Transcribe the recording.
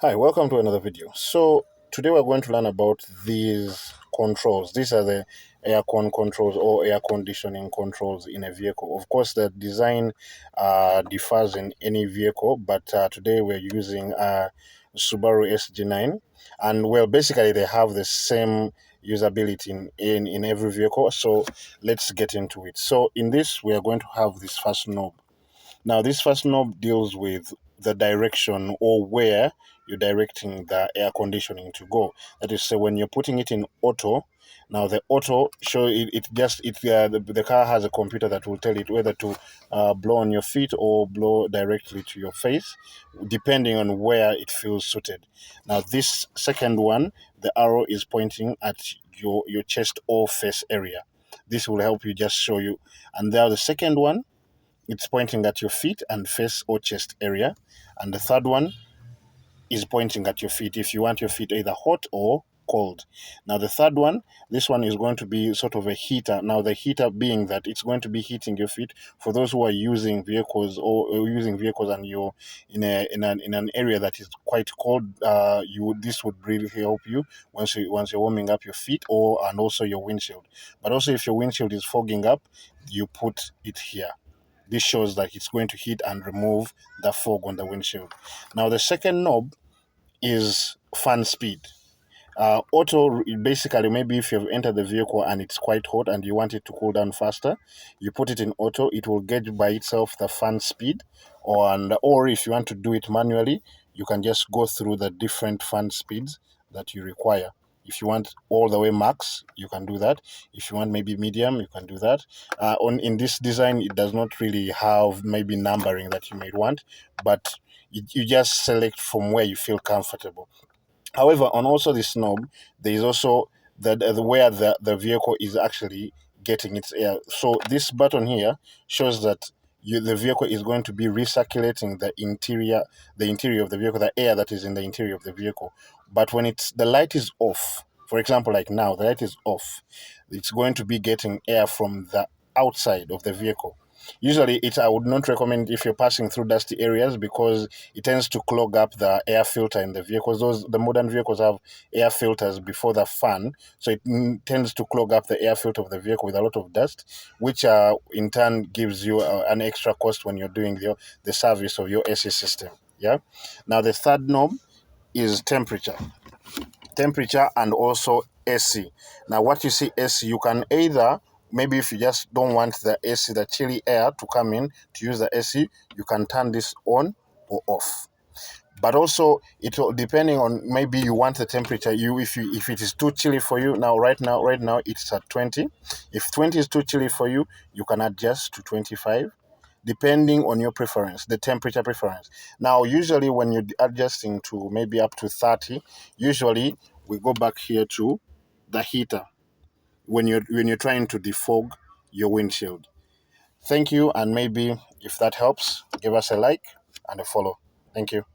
Hi, welcome to another video. So today we're going to learn about these controls. These are the aircon controls or air conditioning controls in a vehicle. Of course, the design differs in any vehicle, but today we're using Subaru SG9, and well, basically they have the same usability in every vehicle. So let's get into it. So in this, we are going to have this first knob. Now, this first knob deals with the direction or where you're directing the air conditioning to go. That is, so when you're putting it in auto, now the auto show the car has a computer that will tell it whether to blow on your feet or blow directly to your face, depending on where it feels suited. Now, this second one, the arrow is pointing at your chest or face area. This will help you just show you. And there, the second one, it's pointing at your feet and face or chest area. And the third one is pointing at your feet if you want your feet either hot or cold. Now, the third one, this one is going to be sort of a heater. Now, the heater being that it's going to be heating your feet for those who are using vehicles or using vehicles and you're in an area that is quite cold. This would really help you once you're warming up your feet and also your windshield. But also, if your windshield is fogging up, you put it here. This shows that it's going to heat and remove the fog on the windshield. Now, the second knob is fan speed. Auto, basically, maybe if you've entered the vehicle and it's quite hot and you want it to cool down faster, you put it in auto. It will gauge by itself the fan speed, or if you want to do it manually, you can just go through the different fan speeds that you require. If you want all the way max, you can do that. If you want maybe medium, you can do that. On in this design, it does not really have maybe numbering that you may want, but you just select from where you feel comfortable. However, on also this knob, there is also the where the vehicle is actually getting its air. So this button here shows that the vehicle is going to be recirculating the interior of the vehicle, the air that is in the interior of the vehicle. But when the light is off, for example, like now, the light is off, it's going to be getting air from the outside of the vehicle. Usually, I would not recommend if you're passing through dusty areas because it tends to clog up the air filter in the vehicles. The modern vehicles have air filters before the fan, so it tends to clog up the air filter of the vehicle with a lot of dust, which in turn gives you an extra cost when you're doing the service of your AC system. Yeah. Now, the third knob is temperature and also AC. Now, what you see AC, you can either, maybe if you just don't want the AC, the chilly air to come in to use the AC, you can turn this on or off. But also, depending on, maybe you want the temperature. If it is too chilly for you now, right now it's at 20. If 20 is too chilly for you, you can adjust to 25, depending on your preference, the temperature preference. Now, usually when you're adjusting to maybe up to 30, usually we go back here to the heater when you're trying to defog your windshield. Thank you, and maybe if that helps, give us a like and a follow. Thank you.